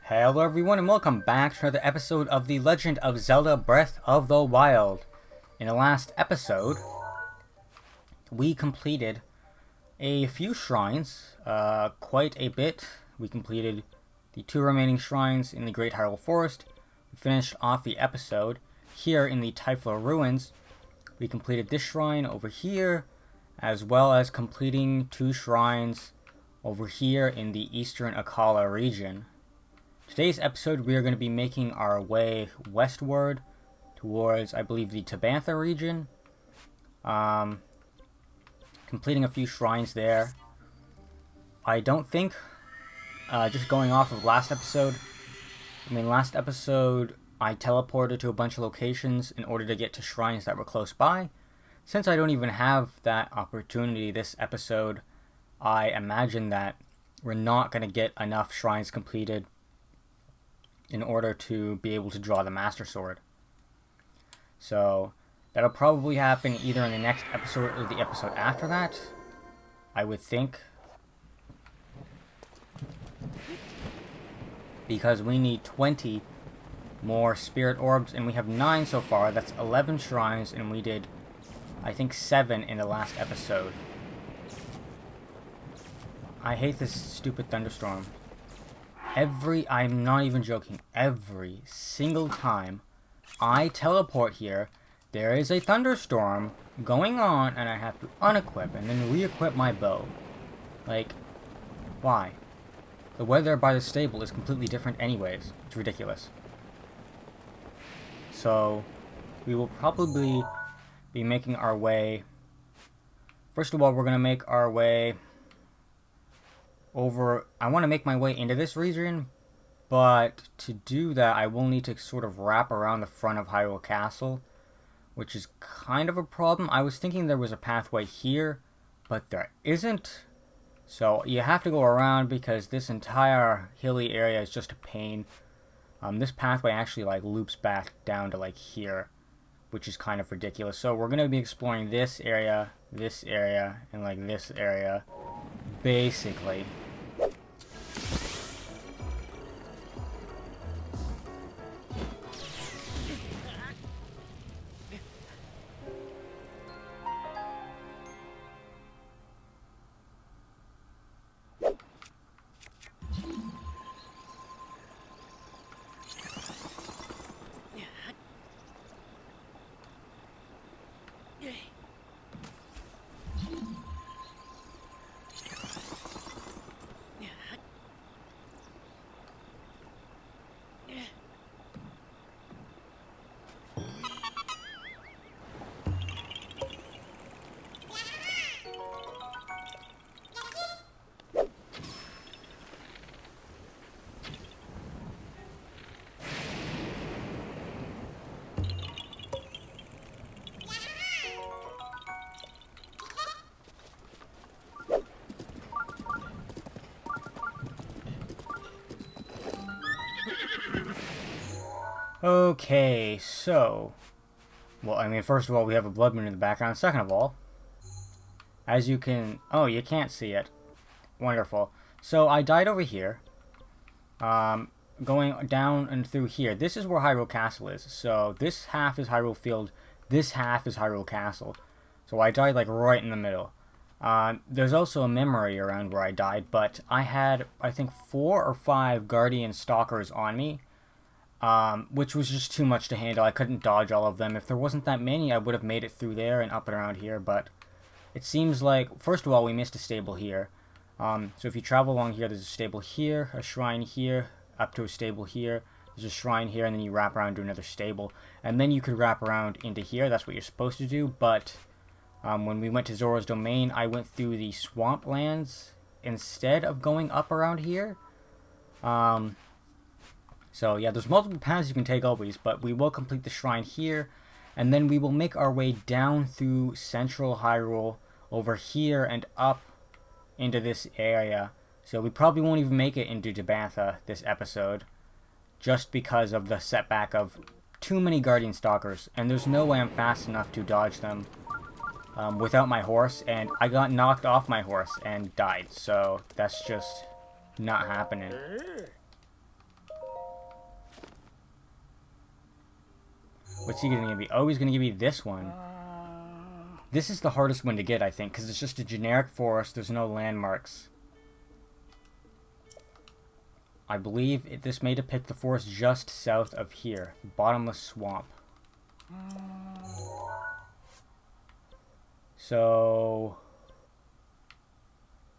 Hello everyone and welcome back to another episode of The Legend of Zelda Breath of the Wild. In the last episode, we completed a few shrines, quite a bit. We completed the 2 remaining shrines in the Great Hyrule Forest. We finished off the episode here in the Typhla Ruins. We completed this shrine over here, as well as completing 2 shrines over here in the Eastern Akala region. Today's episode, we are going to be making our way westward towards, I believe, the Tabantha region. Completing a few shrines there. I don't think, just going off of last episode, last episode I teleported to a bunch of locations in order to get to shrines that were close by. Since I don't even have that opportunity this episode, I imagine that we're not going to get enough shrines completed in order to be able to draw the Master Sword. So that'll probably happen either in the next episode or the episode after that, I would think. Because we need 20 more Spirit Orbs, and we have 9 so far. That's 11 shrines, and we did, I think, 7 in the last episode. I hate this stupid thunderstorm. I'm not even joking, every single time I teleport here, there is a thunderstorm going on, and I have to unequip and then re-equip my bow. Like, why? The weather by the stable is completely different anyways. It's ridiculous. So, we will probably be making our way... First of all, we're going to make our way over... I want to make my way into this region, but to do that, I will need to sort of wrap around the front of Hyrule Castle, which is kind of a problem. I was thinking there was a pathway here, but there isn't. So you have to go around because this entire hilly area is just a pain. This pathway actually loops back down to here, which is kind of ridiculous. So we're going to be exploring this area, and this area, basically. Okay, so... Well, first of all, we have a blood moon in the background. Second of all, as you can... Oh, you can't see it. Wonderful. So, I died over here. Going down and through here. This is where Hyrule Castle is. So, this half is Hyrule Field. This half is Hyrule Castle. So, I died, right in the middle. There's also a memory around where I died, but I had, I think, 4 or 5 Guardian Stalkers on me. Which was just too much to handle. I couldn't dodge all of them. If there wasn't that many, I would have made it through there and up and around here, but it seems like, first of all, we missed a stable here. So if you travel along here, there's a stable here, a shrine here, up to a stable here, there's a shrine here, and then you wrap around to another stable. And then you could wrap around into here, that's what you're supposed to do, but when we went to Zora's Domain, I went through the swamplands instead of going up around here. So yeah, there's multiple paths you can take always, but we will complete the shrine here, and then we will make our way down through central Hyrule, over here and up into this area. So we probably won't even make it into Tabantha this episode, just because of the setback of too many Guardian Stalkers, and there's no way I'm fast enough to dodge them without my horse, and I got knocked off my horse and died, so that's just not happening. What's he gonna give me? Oh, he's gonna give me this one. This is the hardest one to get, I think, because it's just a generic forest. There's no landmarks. I believe this may depict the forest just south of here. Bottomless swamp. So...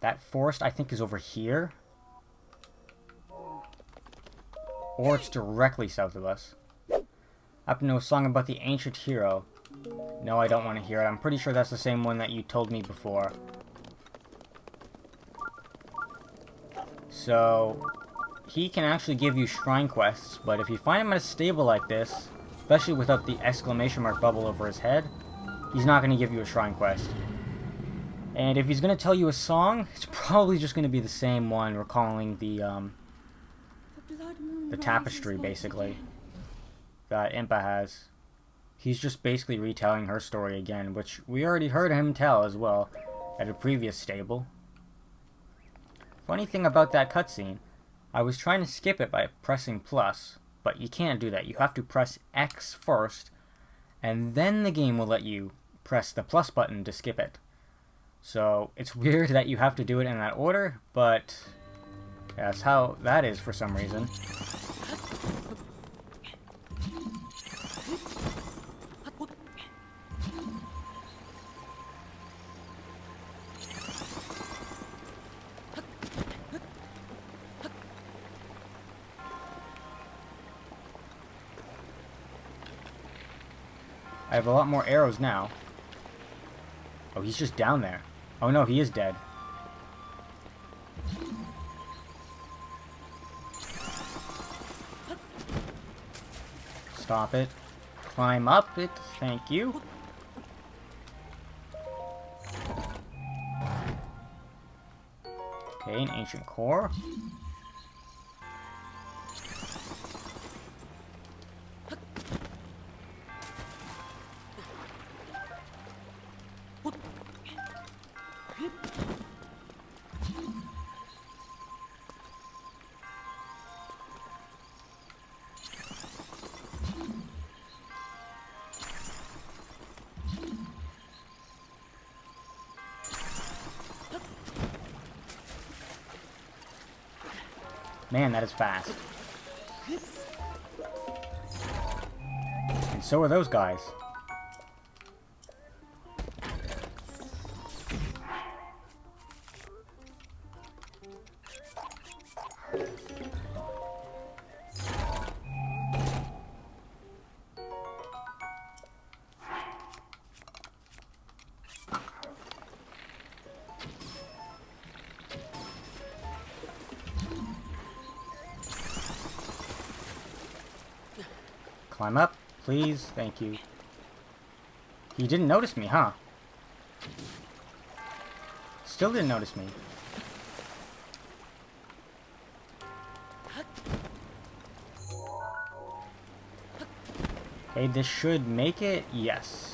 that forest, I think, is over here. Or it's directly south of us. I happen to know a song about the ancient hero. No, I don't want to hear it. I'm pretty sure that's the same one that you told me before. So, he can actually give you shrine quests, but if you find him at a stable like this, especially without the exclamation mark bubble over his head, he's not going to give you a shrine quest. And if he's going to tell you a song, it's probably just going to be the same one, recalling the tapestry, basically, that Impa has. He's just basically retelling her story again, which we already heard him tell as well at a previous stable. Funny thing about that cutscene, I was trying to skip it by pressing plus, but you can't do that. You have to press X first, and then the game will let you press the plus button to skip it. So it's weird that you have to do it in that order, but that's how that is for some reason. I have a lot more arrows now. Oh, he's just down there. Oh no, he is dead. Stop it. Climb up it. Thank you. Okay, an ancient core. Man, that is fast. And so are those guys. Climb up, please. Thank you. He didn't notice me, huh? Still didn't notice me. Okay, this should make it. Yes.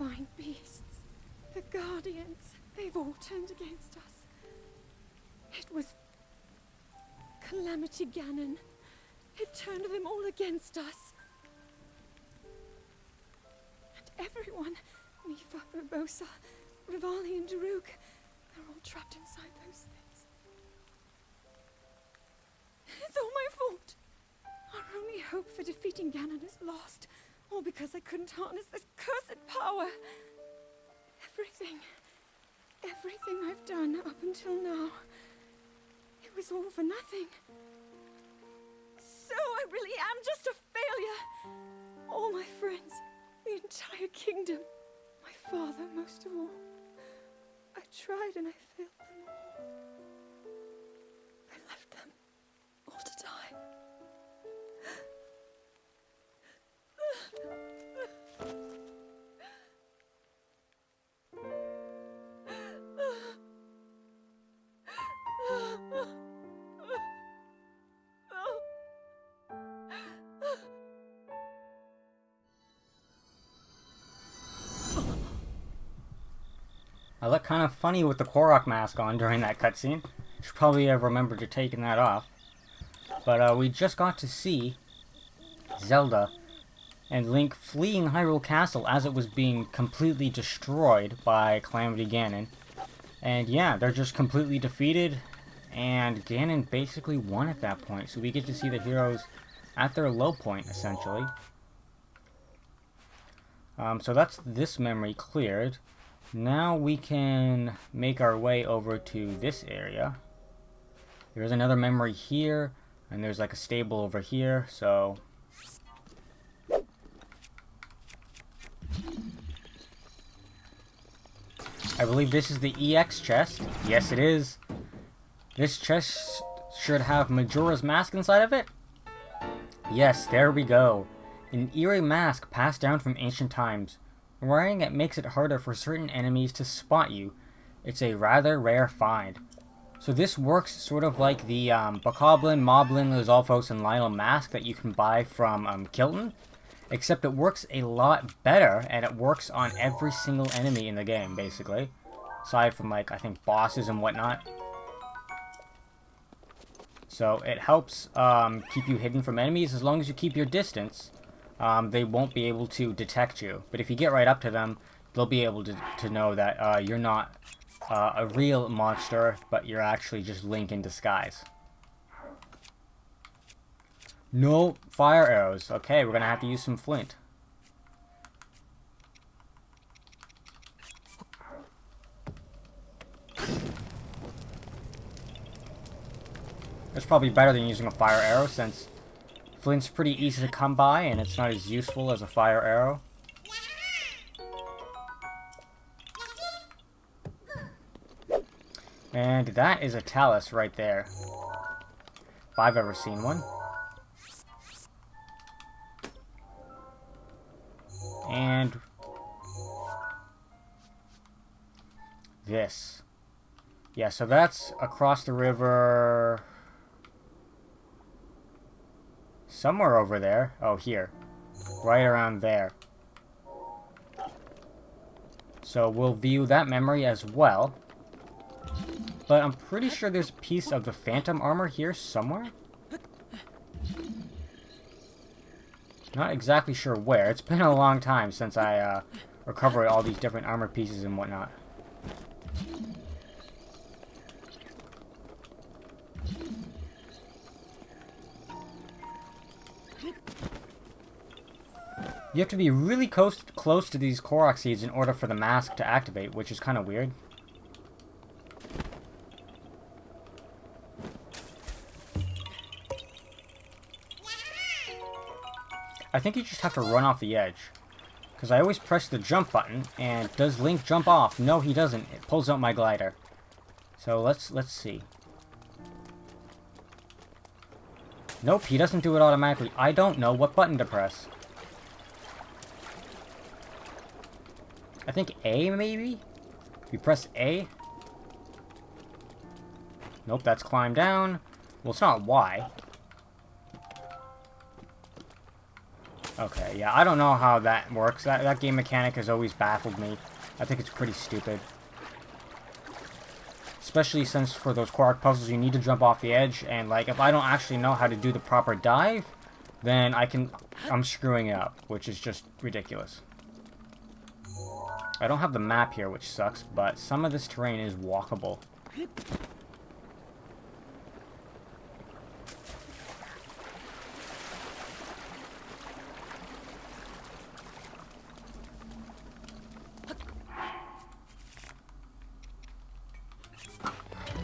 terrifying beasts. The Guardians, they've all turned against us. It was Calamity Ganon. It turned them all against us. And everyone, Mifa, Urbosa, Rivali and Daruk, they're all trapped inside those things. It's all my fault. Our only hope for defeating Ganon is lost. All because I couldn't harness this cursed power. Everything I've done up until now, it was all for nothing. So I really am just a failure. All my friends, the entire kingdom, my father most of all. I tried and I failed them all. I left them all to die. I look kind of funny with the Korok mask on during that cutscene. Should probably have remembered to take that off. But we just got to see Zelda and Link fleeing Hyrule Castle as it was being completely destroyed by Calamity Ganon. And yeah, they're just completely defeated, and Ganon basically won at that point. So we get to see the heroes at their low point, essentially. So that's this memory cleared. Now we can make our way over to this area. There's another memory here, and there's like a stable over here, so... I believe this is the EX chest. Yes, it is. This chest should have Majora's Mask inside of it. Yes, there we go. An eerie mask passed down from ancient times. Wearing it makes it harder for certain enemies to spot you. It's a rather rare find. So this works sort of like the Bokoblin, Moblin, Lizalfos, and Lionel mask that you can buy from Kilton. Except it works a lot better, and it works on every single enemy in the game, basically. Aside from, like, I think bosses and whatnot. So it helps keep you hidden from enemies as long as you keep your distance. They won't be able to detect you. But if you get right up to them, they'll be able to know that you're not a real monster, but you're actually just Link in disguise. No fire arrows. Okay, we're gonna have to use some flint. That's probably better than using a fire arrow, since flint's pretty easy to come by and it's not as useful as a fire arrow. And that is a Talus right there. If I've ever seen one. And this. Yeah, so that's across the river. Somewhere over there. Oh, here. Right around there. So we'll view that memory as well. But I'm pretty sure there's a piece of the Phantom armor here somewhere. Not exactly sure where. It's been a long time since I recovered all these different armor pieces and whatnot. You have to be really close to these Korok seeds in order for the mask to activate, which is kind of weird. I think you just have to run off the edge. Because I always press the jump button, and does Link jump off? No, he doesn't. It pulls out my glider. So let's see. Nope, he doesn't do it automatically. I don't know what button to press. I think A, maybe? If you press A. Nope, that's climb down. Well, it's not Y. Okay, yeah, I don't know how that works. That game mechanic has always baffled me. I think it's pretty stupid. Especially since for those quark puzzles you need to jump off the edge, and like if I don't actually know how to do the proper dive, then I'm screwing it up, which is just ridiculous. I don't have the map here, which sucks, but some of this terrain is walkable.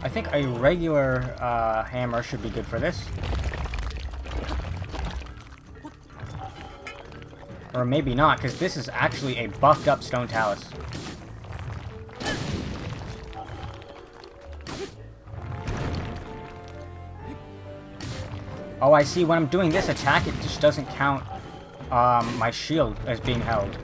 I think a regular hammer should be good for this. Or maybe not, because this is actually a buffed up stone talus. Oh, I see. When I'm doing this attack, it just doesn't count my shield as being held.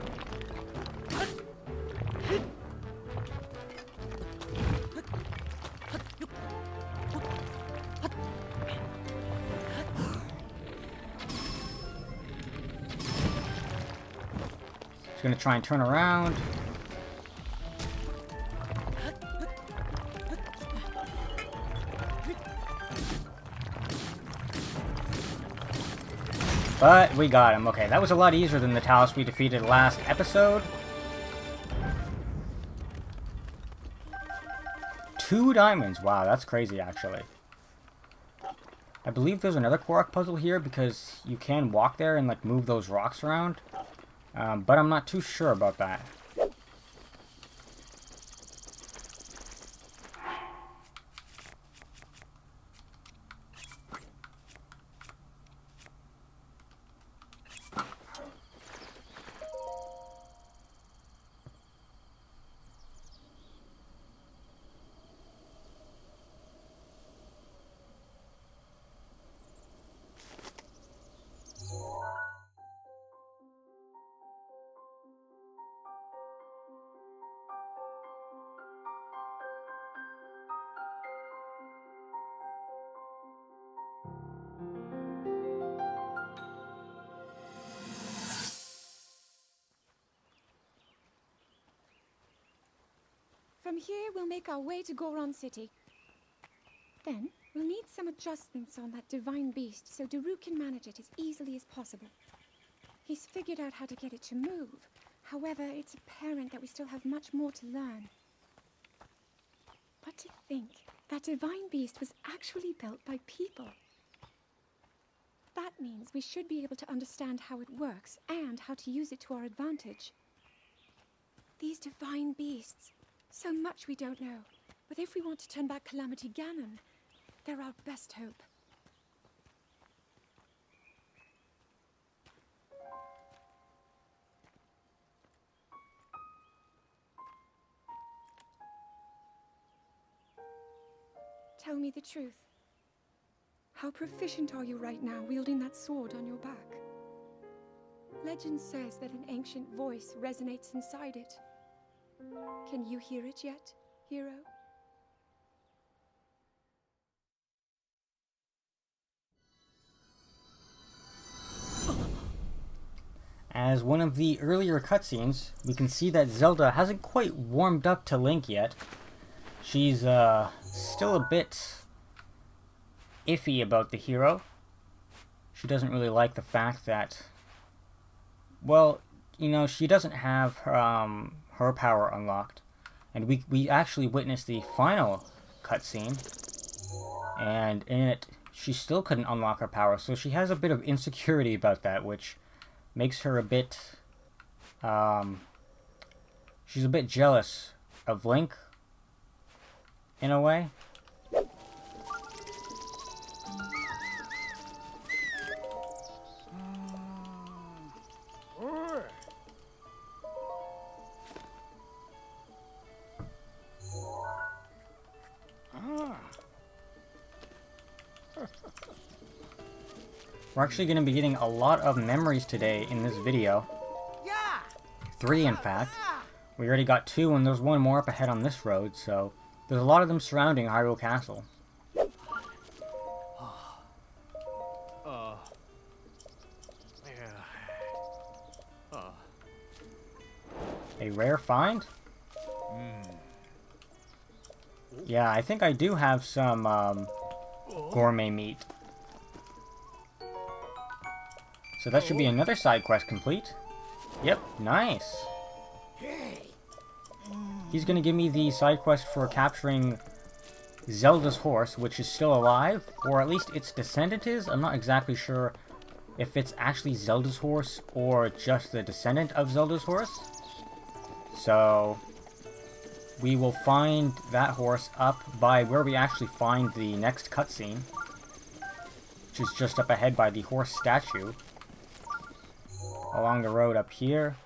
Gonna try and turn around. But we got him. Okay, that was a lot easier than the Talus we defeated last episode. 2 diamonds. Wow, that's crazy, actually. I believe there's another Korok puzzle here because you can walk there and like move those rocks around. But I'm not too sure about that. From here, we'll make our way to Goron City. Then, we'll need some adjustments on that divine beast so Daru can manage it as easily as possible. He's figured out how to get it to move. However, it's apparent that we still have much more to learn. But to think, that divine beast was actually built by people. That means we should be able to understand how it works and how to use it to our advantage. These divine beasts... so much we don't know, but if we want to turn back Calamity Ganon, they're our best hope. Tell me the truth. How proficient are you right now wielding that sword on your back? Legend says that an ancient voice resonates inside it. Can you hear it yet, hero? As one of the earlier cutscenes, we can see that Zelda hasn't quite warmed up to Link yet. She's still a bit iffy about the hero. She doesn't really like the fact that, well, you know, she doesn't have her power unlocked. And we actually witnessed the final cutscene, and in it, she still couldn't unlock her power, so she has a bit of insecurity about that, which makes her a bit, she's a bit jealous of Link, in a way. We're actually going to be getting a lot of memories today in this video. 3, in fact. We already got 2, and there's 1 more up ahead on this road, so there's a lot of them surrounding Hyrule Castle. A rare find? Yeah, I think I do have some gourmet meat. So that should be another side quest complete. Yep, nice. He's gonna give me the side quest for capturing Zelda's horse, which is still alive, or at least its descendant is. I'm not exactly sure if it's actually Zelda's horse or just the descendant of Zelda's horse. So we will find that horse up by where we actually find the next cutscene, which is just up ahead by the horse statue, along the road up here.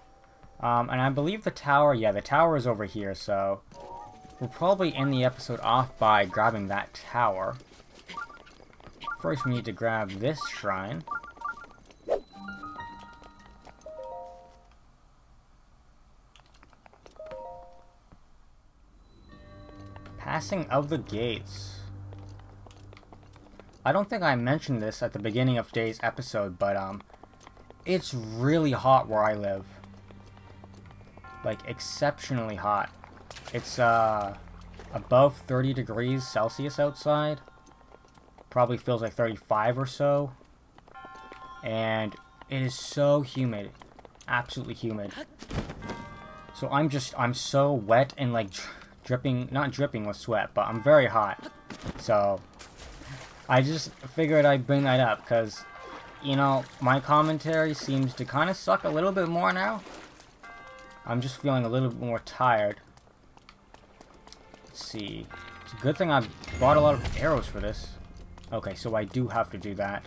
And I believe the tower, yeah, the tower is over here, so we'll probably end the episode off by grabbing that tower. First we need to grab this shrine. Passing of the gates. I don't think I mentioned this at the beginning of today's episode, but it's really hot where I live. Like, exceptionally hot. It's above 30 degrees Celsius outside. Probably feels like 35 or so. And it is so humid. Absolutely humid. So I'm so wet and like dripping, not dripping with sweat, but I'm very hot. So I just figured I'd bring that up because, you know, my commentary seems to kind of suck a little bit more now. I'm just feeling a little bit more tired. Let's see. It's a good thing I brought a lot of arrows for this. Okay, so I do have to do that.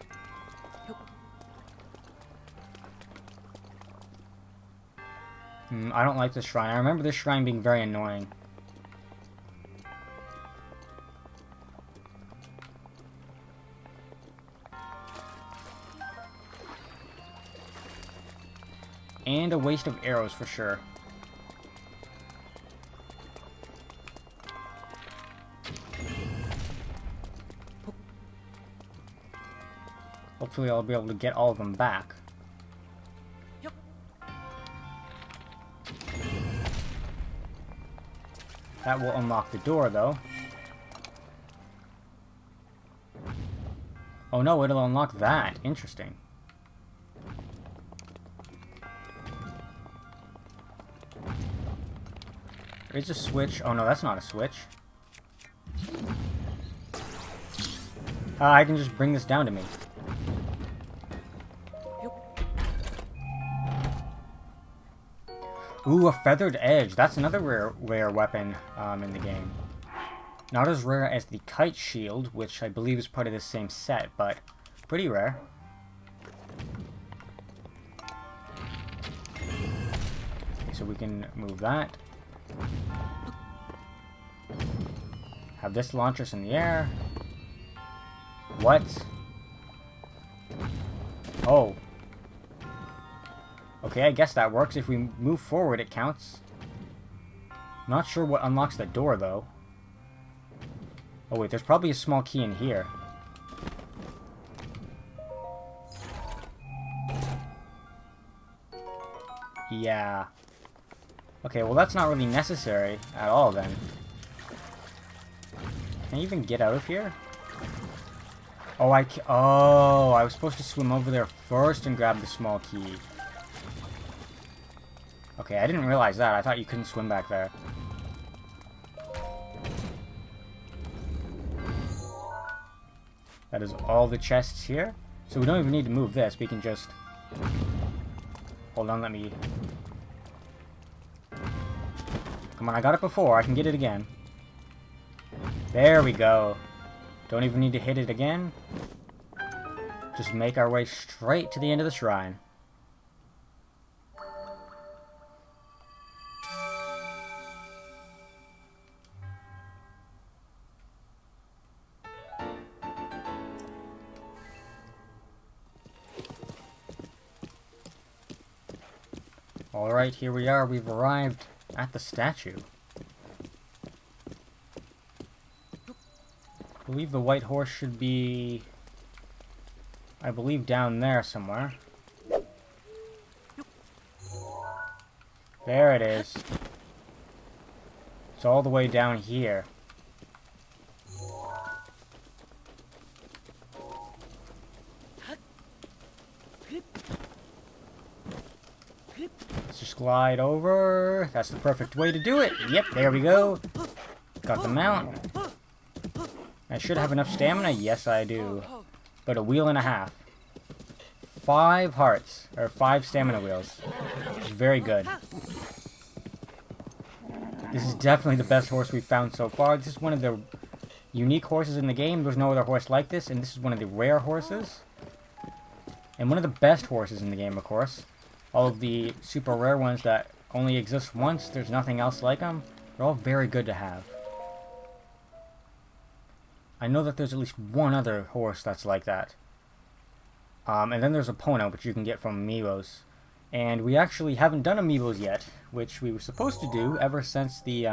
I don't like this shrine. I remember this shrine being very annoying. And a waste of arrows for sure. Hopefully I'll be able to get all of them back. Yep. That will unlock the door though. Oh no, it'll unlock that. Interesting. There's a switch. Oh no, that's not a switch. I can just bring this down to me. Ooh, a feathered edge. That's another rare weapon in the game. Not as rare as the kite shield, which I believe is part of the same set, but pretty rare. Okay, so we can move that. Have this launch us in the air. What? Oh. Okay, I guess that works. If we move forward, it counts. Not sure what unlocks the door, though. Oh, wait, there's probably a small key in here. Yeah. Okay, well, that's not really necessary at all, then. Can I even get out of here? Oh, I was supposed to swim over there first and grab the small key. Okay, I didn't realize that. I thought you couldn't swim back there. That is all the chests here. So we don't even need to move this. We can just... Hold on, let me... Come on, I got it before. I can get it again. There we go. Don't even need to hit it again. Just make our way straight to the end of the shrine. Alright, here we are. We've arrived at the statue. I believe the white horse should be... I believe down there somewhere. There it is. It's all the way down here. Let's just glide over. That's the perfect way to do it. Yep, there we go. Got the mount. I should have enough stamina. Yes, I do. But a wheel and a half. 5 hearts, or 5 stamina wheels. Which is very good. This is definitely the best horse we've found so far. This is one of the unique horses in the game. There's no other horse like this, and this is one of the rare horses. And one of the best horses in the game, of course. All of the super rare ones that only exist once, there's nothing else like them. They're all very good to have. I know that there's at least one other horse that's like that. And then there's a Pono, which you can get from Amiibos. And we actually haven't done Amiibos yet, which we were supposed to do ever since the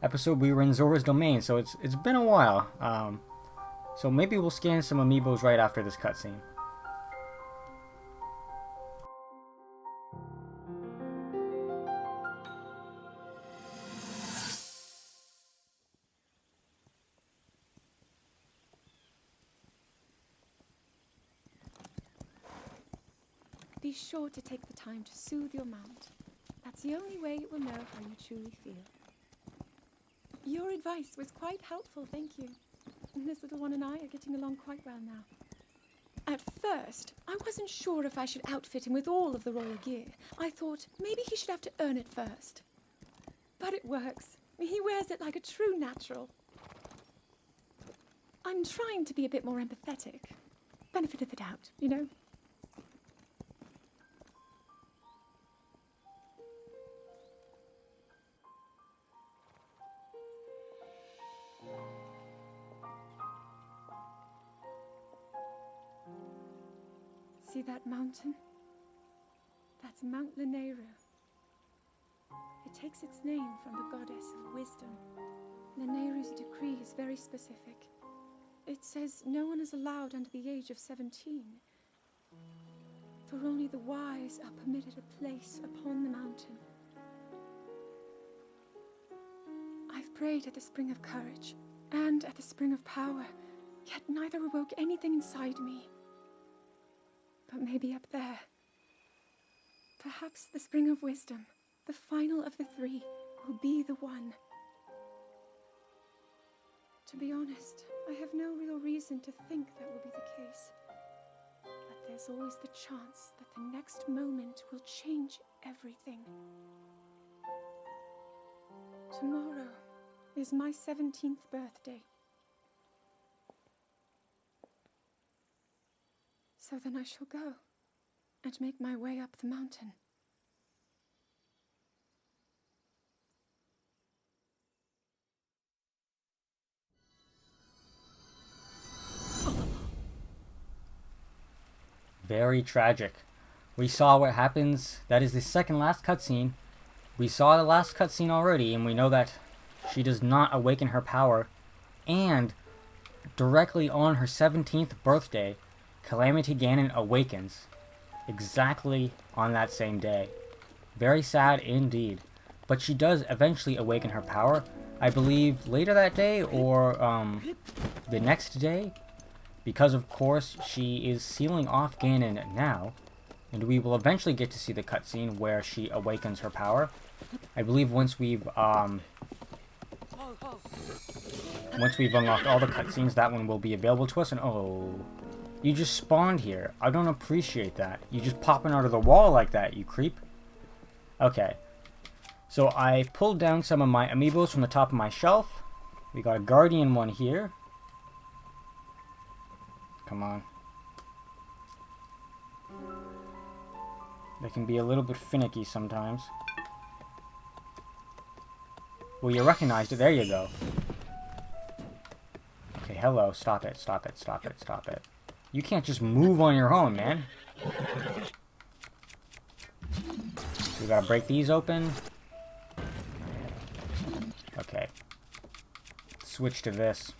episode we were in Zora's Domain. So it's been a while. So maybe we'll scan some Amiibos right after this cutscene. Be sure to take the time to soothe your mount. That's the only way it will know how you truly feel. Your advice was quite helpful, thank you. This little one and I are getting along quite well now. At first, I wasn't sure if I should outfit him with all of the royal gear. I thought maybe he should have to earn it first. But it works. He wears it like a true natural. I'm trying to be a bit more empathetic. Benefit of the doubt, you know? See that mountain? That's Mount Lanayru. It takes its name from the goddess of wisdom. Lanayru's decree is very specific. It says no one is allowed under the age of 17. For only the wise are permitted a place upon the mountain. I've prayed at the Spring of Courage and at the Spring of Power, yet neither awoke anything inside me. But maybe up there. Perhaps the Spring of Wisdom, the final of the 3, will be the one. To be honest, I have no real reason to think that will be the case. But there's always the chance that the next moment will change everything. Tomorrow is my 17th birthday. So then I shall go and make my way up the mountain. Very tragic. We saw what happens. That is the second last cutscene. We saw the last cutscene already, and we know that she does not awaken her power. And directly on her 17th birthday, Calamity Ganon awakens. Exactly on that same day. Very sad indeed. But she does eventually awaken her power. I believe later that day or the next day. Because of course she is sealing off Ganon now. And we will eventually get to see the cutscene where she awakens her power. I believe once we've unlocked all the cutscenes, that one will be available to us. And oh, you just spawned here. I don't appreciate that. You just popping out of the wall like that, you creep. Okay. So I pulled down some of my amiibos from the top of my shelf. We got a Guardian one here. Come on. They can be a little bit finicky sometimes. Well, you recognized it. There you go. Okay, hello. Stop it. Stop it. Stop it. Stop it. You can't just move on your own, man. We gotta break these open. Okay. Switch to this.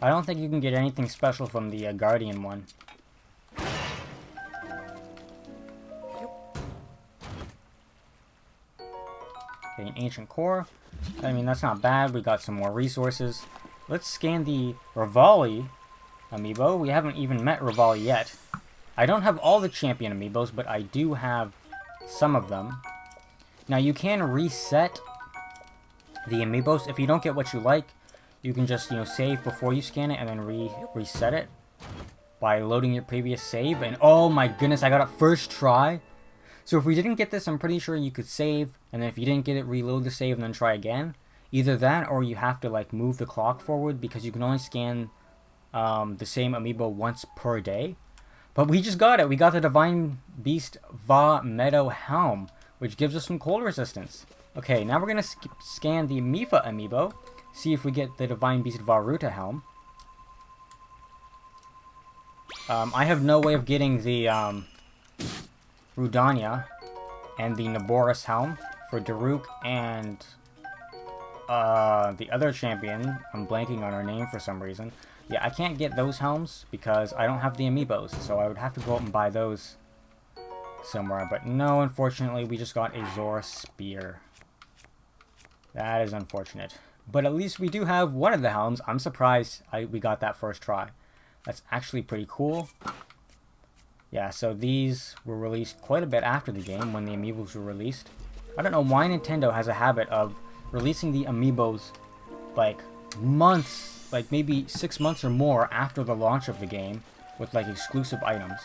I don't think you can get anything special from the Guardian one. Okay, an ancient core. I mean, that's not bad. We got some more resources. Let's scan the Rivali amiibo. We haven't even met Rivali yet. I don't have all the champion amiibos, but I do have some of them. Now, you can reset the amiibos. If you don't get what you like, you can just, save before you scan it and then reset it by loading your previous save. And oh my goodness, I got it first try. So if we didn't get this, I'm pretty sure you could save, and then if you didn't get it, reload the save and then try again. Either that, or you have to like move the clock forward, because you can only scan the same amiibo once per day. But we just got it. We got the Divine Beast Va Meadow Helm, which gives us some cold resistance. Okay, now we're going to scan the Mifa amiibo, see if we get the Divine Beast Va Ruta Helm. I have no way of getting the Rudania and the Naboris Helm for Daruk and the other champion. I'm blanking on her name for some reason. Yeah, I can't get those helms because I don't have the amiibos, so I would have to go out and buy those somewhere. But no, unfortunately, we just got a Zora Spear. That is unfortunate. But at least we do have one of the helms. I'm surprised we got that first try. That's actually pretty cool. Yeah, so these were released quite a bit after the game when the amiibos were released. I don't know why Nintendo has a habit of releasing the amiibos like months, like maybe 6 months or more after the launch of the game with like exclusive items.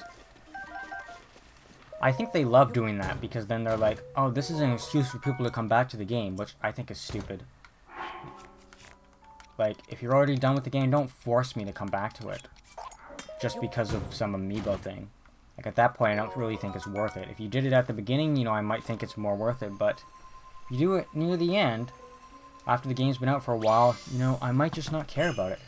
I think they love doing that because then they're like, oh, this is an excuse for people to come back to the game, which I think is stupid. Like, if you're already done with the game, don't force me to come back to it just because of some amiibo thing. Like, at that point, I don't really think it's worth it. If you did it at the beginning, I might think it's more worth it, but if you do it near the end, after the game's been out for a while, I might just not care about it.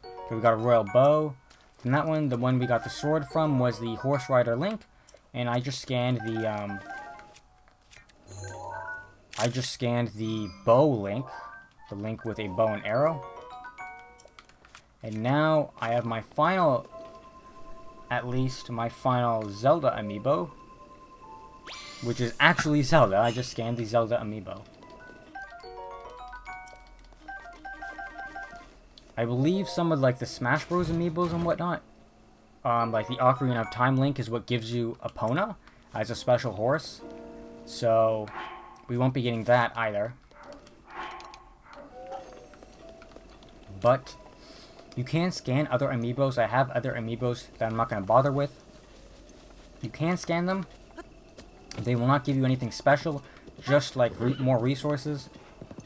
Okay, we got a Royal Bow. From that one, the one we got the sword from was the Horse Rider Link, and I just scanned the, bow link, the link with a bow and arrow. And now I have my final, at least my final Zelda amiibo, which is actually Zelda. I just scanned the Zelda amiibo. I believe some of like the Smash Bros amiibos and whatnot, like the Ocarina of Time Link is what gives you Epona as a special horse. So we won't be getting that either. But you can scan other amiibos. I have other amiibos that I'm not going to bother with. You can scan them. They will not give you anything special, just like more resources,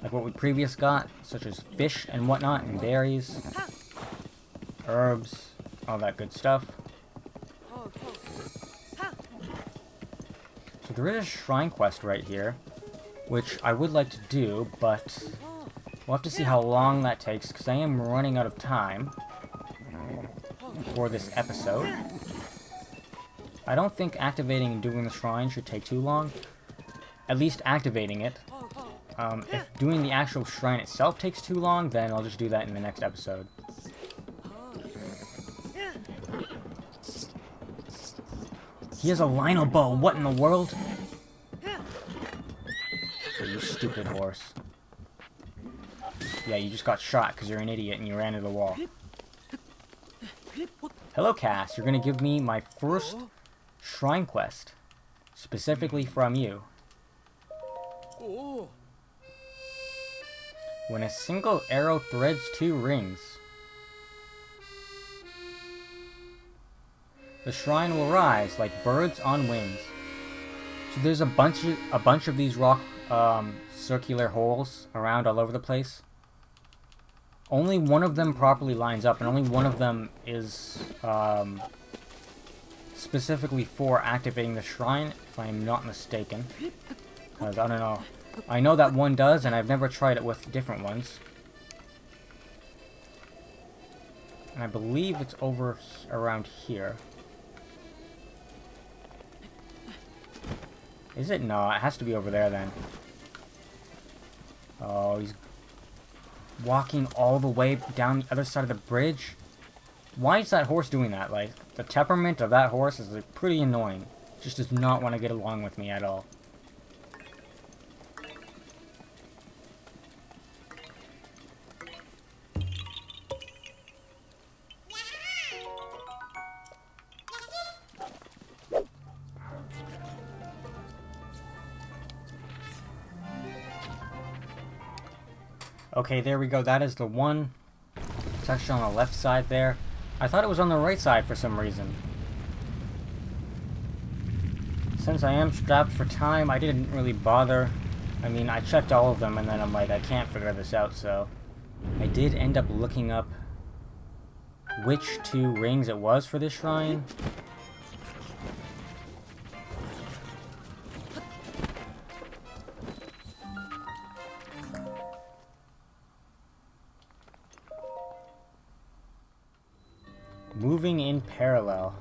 like what we previously got, such as fish and whatnot, and berries, herbs, all that good stuff. So there is a shrine quest right here, which I would like to do, but we'll have to see how long that takes, because I am running out of time for this episode. I don't think activating and doing the shrine should take too long. At least activating it. If doing the actual shrine itself takes too long, then I'll just do that in the next episode. He has a Lionel bow. What in the world? You stupid horse. Yeah, you just got shot because you're an idiot and you ran into the wall. Hello, Cass. You're going to give me my first shrine quest. Specifically from you. When a single arrow threads 2 rings, the shrine will rise like birds on wings. So there's a bunch of these rock circular holes around all over the place. Only one of them properly lines up, and only one of them is specifically for activating the shrine, if I'm not mistaken. Because I don't know. I know that one does, and I've never tried it with different ones. And I believe it's over around here. Is it? No, it has to be over there then. Oh, he's walking all the way down the other side of the bridge. Why is that horse doing that? Like, the temperament of that horse is like, pretty annoying. just does not want to get along with me at all. Okay, there we go. That is the one. It's actually on the left side there. I thought it was on the right side for some reason. Since I am strapped for time, I didn't really bother. I mean, I checked all of them and then I'm like, I can't figure this out, so... I did end up looking up which 2 rings it was for this shrine. Moving in parallel.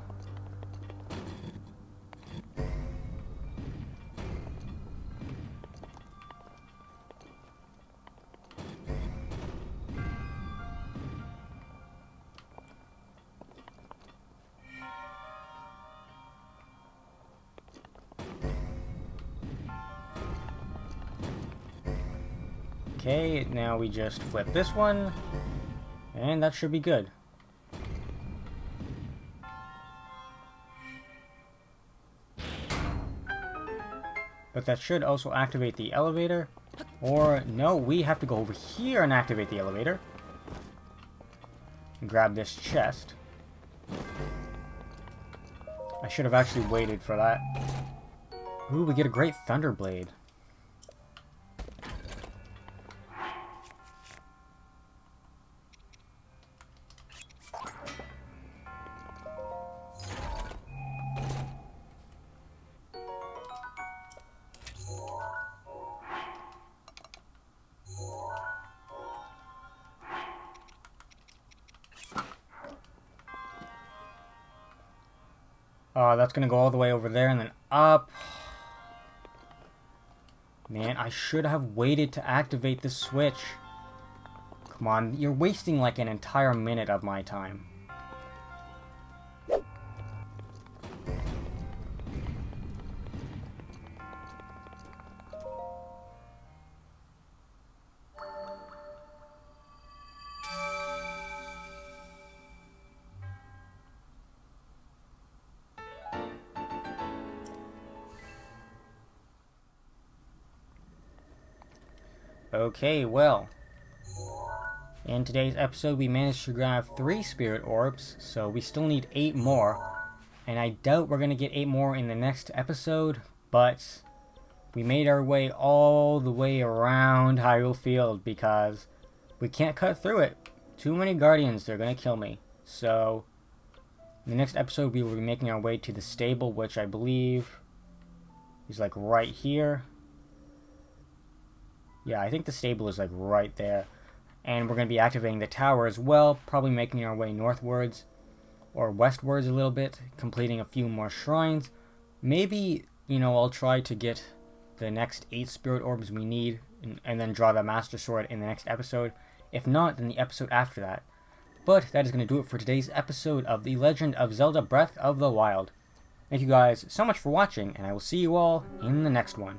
Okay, now we just flip this one, and that should be good. But that should also activate the elevator. Or, no, we have to go over here and activate the elevator. And grab this chest. I should have actually waited for that. Ooh, we get a great Thunderblade. That's gonna go all the way over there and then up. Man, I should have waited to activate the switch. Come on, you're wasting like an entire minute of my time. Okay, well, in today's episode we managed to grab 3 spirit orbs, so we still need 8 more, and I doubt we're going to get 8 more in the next episode, but we made our way all the way around Hyrule Field because we can't cut through it. Too many guardians, they're going to kill me. So, in the next episode we will be making our way to the stable, which I believe is like right here. Yeah, I think the stable is like right there. And we're going to be activating the tower as well, probably making our way northwards or westwards a little bit, completing a few more shrines. Maybe, you know, I'll try to get the next 8 spirit orbs we need and then draw the Master Sword in the next episode. If not, then the episode after that. But that is going to do it for today's episode of The Legend of Zelda Breath of the Wild. Thank you guys so much for watching, and I will see you all in the next one.